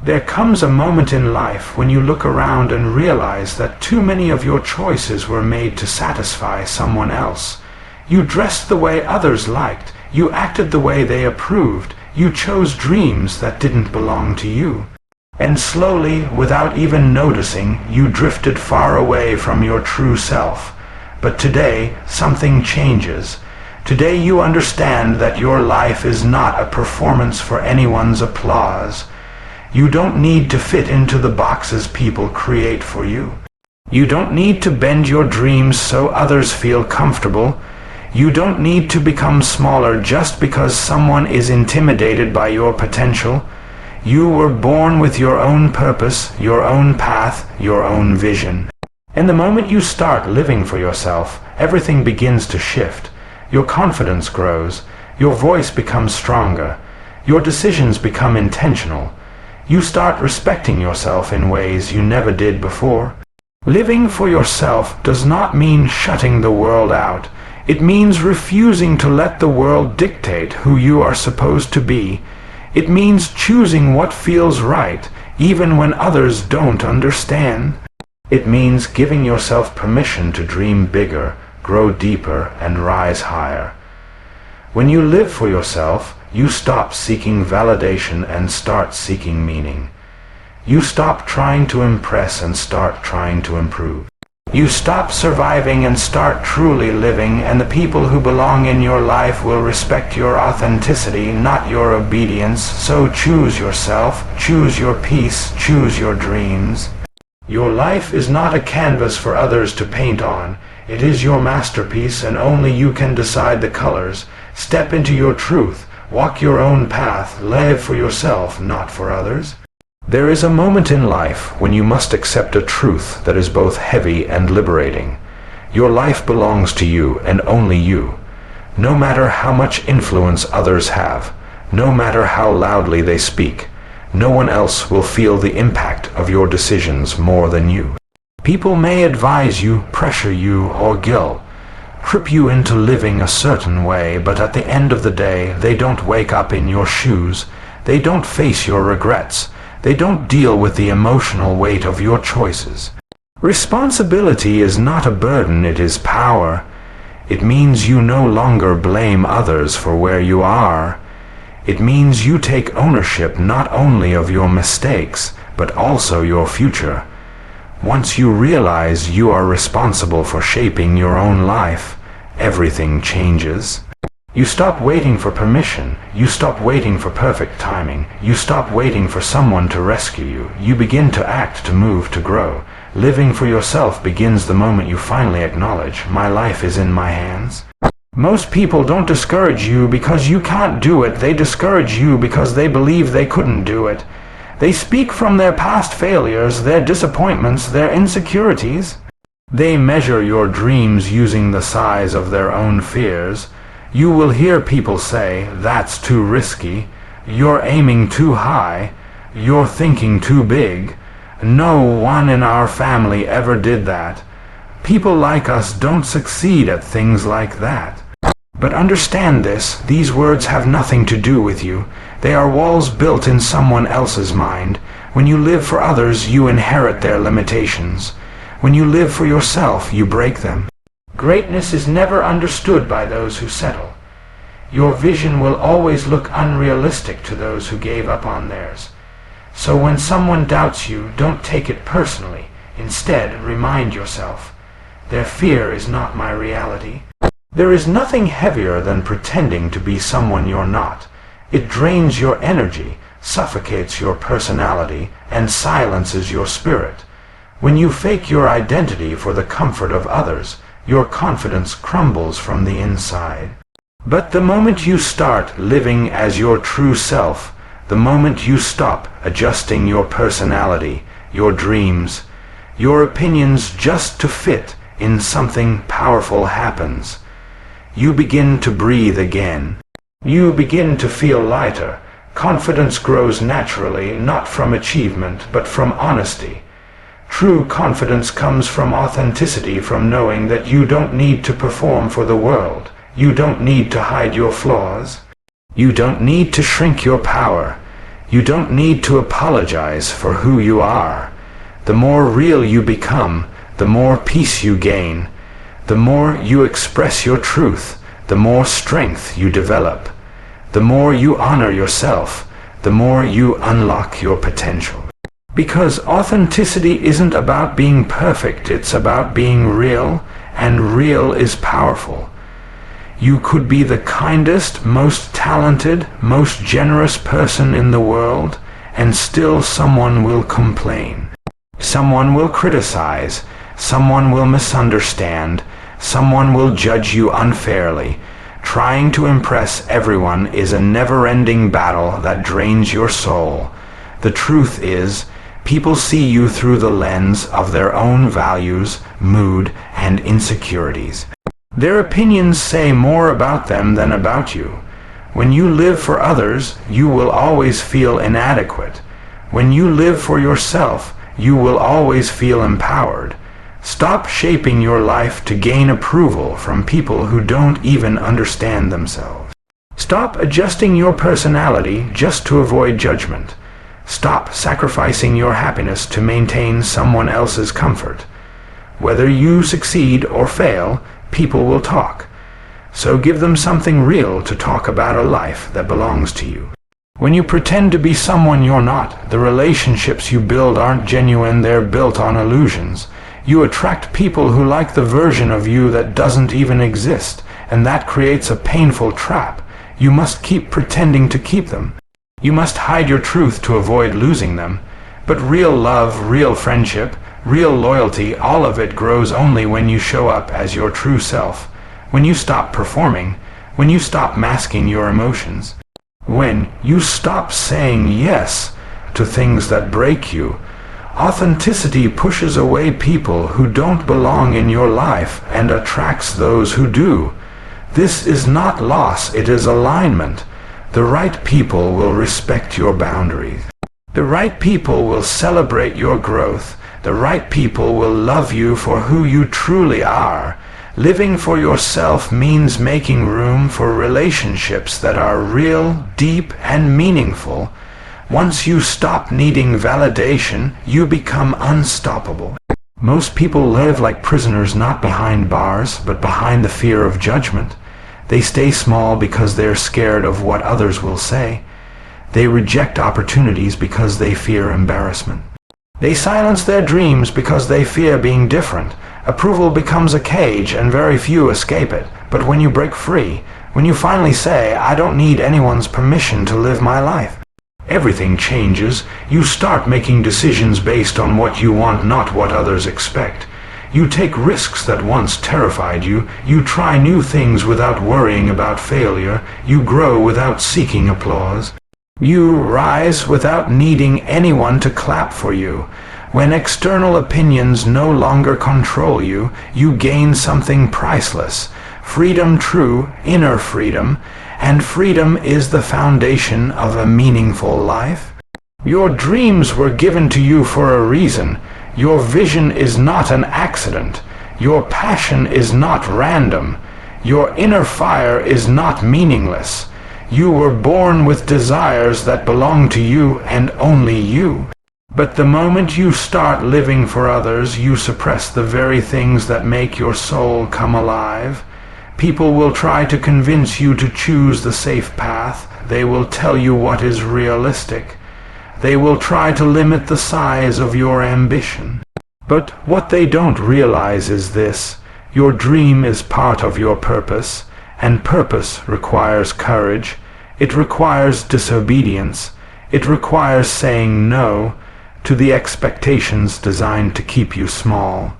There comes a moment in life when you look around and realize that too many of your choices were made to satisfy someone else. You dressed the way others liked, you acted the way they approved, you chose dreams that didn't belong to you. And slowly, without even noticing, you drifted far away from your true self. But today, something changes. Today you understand that your life is not a performance for anyone's applause. You don't need to fit into the boxes people create for you. You don't need to bend your dreams so others feel comfortable. You don't need to become smaller just because someone is intimidated by your potential. You were born with your own purpose, your own path, your own vision. And the moment you start living for yourself, everything begins to shift. Your confidence grows. Your voice becomes stronger. Your decisions become intentional. You start respecting yourself in ways you never did before. Living for yourself does not mean shutting the world out. It means refusing to let the world dictate who you are supposed to be. It means choosing what feels right, even when others don't understand. It means giving yourself permission to dream bigger, grow deeper, and rise higher. When you live for yourself, you stop seeking validation and start seeking meaning. You stop trying to impress and start trying to improve. You stop surviving and start truly living, and the people who belong in your life will respect your authenticity, not your obedience. So choose yourself, choose your peace, choose your dreams. Your life is not a canvas for others to paint on. It is your masterpiece, and only you can decide the colors. Step into your truth. Walk your own path, live for yourself, not for others. There is a moment in life when you must accept a truth that is both heavy and liberating. Your life belongs to you and only you. No matter how much influence others have, no matter how loudly they speak, no one else will feel the impact of your decisions more than you. People may advise you, pressure you, or guilt, trip you into living a certain way, but at the end of the day, they don't wake up in your shoes. They don't face your regrets. They don't deal with the emotional weight of your choices. Responsibility is not a burden, it is power. It means you no longer blame others for where you are. It means you take ownership not only of your mistakes, but also your future. Once you realize you are responsible for shaping your own life, everything changes. You stop waiting for permission. You stop waiting for perfect timing. You stop waiting for someone to rescue you. You begin to act, to move, to grow. Living for yourself begins the moment you finally acknowledge, my life is in my hands. Most people don't discourage you because you can't do it. They discourage you because they believe they couldn't do it. They speak from their past failures, their disappointments, their insecurities. They measure your dreams using the size of their own fears. You will hear people say, that's too risky, you're aiming too high, you're thinking too big. No one in our family ever did that. People like us don't succeed at things like that. But understand this, these words have nothing to do with you. They are walls built in someone else's mind. When you live for others, you inherit their limitations. When you live for yourself, you break them. Greatness is never understood by those who settle. Your vision will always look unrealistic to those who gave up on theirs. So when someone doubts you, don't take it personally. Instead, remind yourself, their fear is not my reality. There is nothing heavier than pretending to be someone you're not. It drains your energy, suffocates your personality, and silences your spirit. When you fake your identity for the comfort of others, your confidence crumbles from the inside. But the moment you start living as your true self, the moment you stop adjusting your personality, your dreams, your opinions just to fit in, something powerful happens. You begin to breathe again. You begin to feel lighter. Confidence grows naturally, not from achievement, but from honesty. True confidence comes from authenticity, from knowing that you don't need to perform for the world. You don't need to hide your flaws. You don't need to shrink your power. You don't need to apologize for who you are. The more real you become, the more peace you gain. The more you express your truth, the more strength you develop. The more you honor yourself, the more you unlock your potential. Because authenticity isn't about being perfect, it's about being real, and real is powerful. You could be the kindest, most talented, most generous person in the world, and still someone will complain. Someone will criticize, someone will misunderstand, someone will judge you unfairly. Trying to impress everyone is a never-ending battle that drains your soul. The truth is, people see you through the lens of their own values, mood, and insecurities. Their opinions say more about them than about you. When you live for others, you will always feel inadequate. When you live for yourself, you will always feel empowered. Stop shaping your life to gain approval from people who don't even understand themselves. Stop adjusting your personality just to avoid judgment. Stop sacrificing your happiness to maintain someone else's comfort. Whether you succeed or fail, people will talk. So give them something real to talk about a life that belongs to you. When you pretend to be someone you're not, the relationships you build aren't genuine, they're built on illusions. You attract people who like the version of you that doesn't even exist, and that creates a painful trap. You must keep pretending to keep them. You must hide your truth to avoid losing them. But real love, real friendship, real loyalty, all of it grows only when you show up as your true self. When you stop performing, when you stop masking your emotions, when you stop saying yes to things that break you. Authenticity pushes away people who don't belong in your life and attracts those who do. This is not loss, it is alignment. The right people will respect your boundaries. The right people will celebrate your growth. The right people will love you for who you truly are. Living for yourself means making room for relationships that are real, deep, and meaningful. Once you stop needing validation, you become unstoppable. Most people live like prisoners, not behind bars, but behind the fear of judgment. They stay small because they're scared of what others will say. They reject opportunities because they fear embarrassment. They silence their dreams because they fear being different. Approval becomes a cage and very few escape it. But when you break free, when you finally say, "I don't need anyone's permission to live my life," everything changes. You start making decisions based on what you want, not what others expect. You take risks that once terrified you. You try new things without worrying about failure. You grow without seeking applause. You rise without needing anyone to clap for you. When external opinions no longer control you, you gain something priceless. Freedom, true inner freedom, and freedom is the foundation of a meaningful life. Your dreams were given to you for a reason. Your vision is not an accident. Your passion is not random. Your inner fire is not meaningless. You were born with desires that belong to you and only you. But the moment you start living for others, you suppress the very things that make your soul come alive. People will try to convince you to choose the safe path. They will tell you what is realistic. They will try to limit the size of your ambition. But what they don't realize is this: your dream is part of your purpose, and purpose requires courage. It requires disobedience. It requires saying no to the expectations designed to keep you small.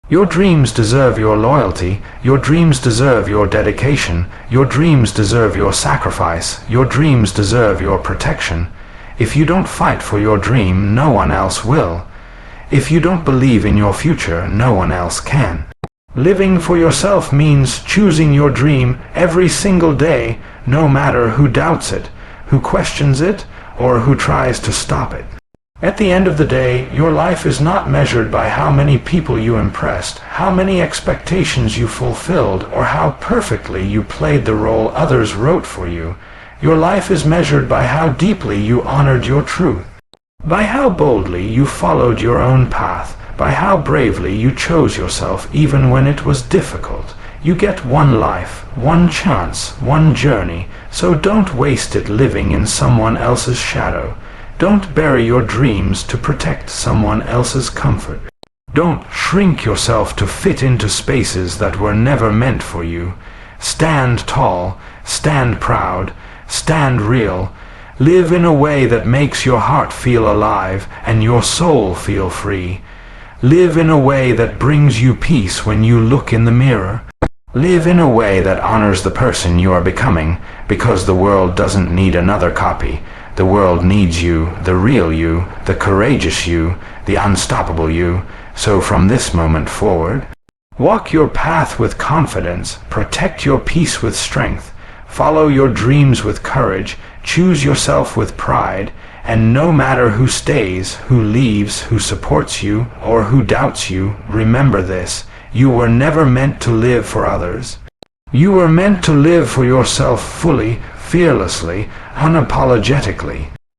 Your dreams deserve your loyalty. Your dreams deserve your dedication. Your dreams deserve your sacrifice. Your dreams deserve your protection. If you don't fight for your dream, no one else will. If you don't believe in your future, no one else can. Living for yourself means choosing your dream every single day, no matter who doubts it, who questions it, or who tries to stop it. At the end of the day, your life is not measured by how many people you impressed, how many expectations you fulfilled, or how perfectly you played the role others wrote for you. Your life is measured by how deeply you honored your truth, by how boldly you followed your own path, by how bravely you chose yourself even when it was difficult. You get one life, one chance, one journey, so don't waste it living in someone else's shadow. Don't bury your dreams to protect someone else's comfort. Don't shrink yourself to fit into spaces that were never meant for you. Stand tall, stand proud, stand real. Live in a way that makes your heart feel alive and your soul feel free. Live in a way that brings you peace when you look in the mirror. Live in a way that honors the person you are becoming, because the world doesn't need another copy. The world needs you, the real you, the courageous you, the unstoppable you. So from this moment forward, walk your path with confidence, protect your peace with strength, follow your dreams with courage, choose yourself with pride, and no matter who stays, who leaves, who supports you, or who doubts you, remember this: you were never meant to live for others. You were meant to live for yourself fully, fearlessly, unapologetically.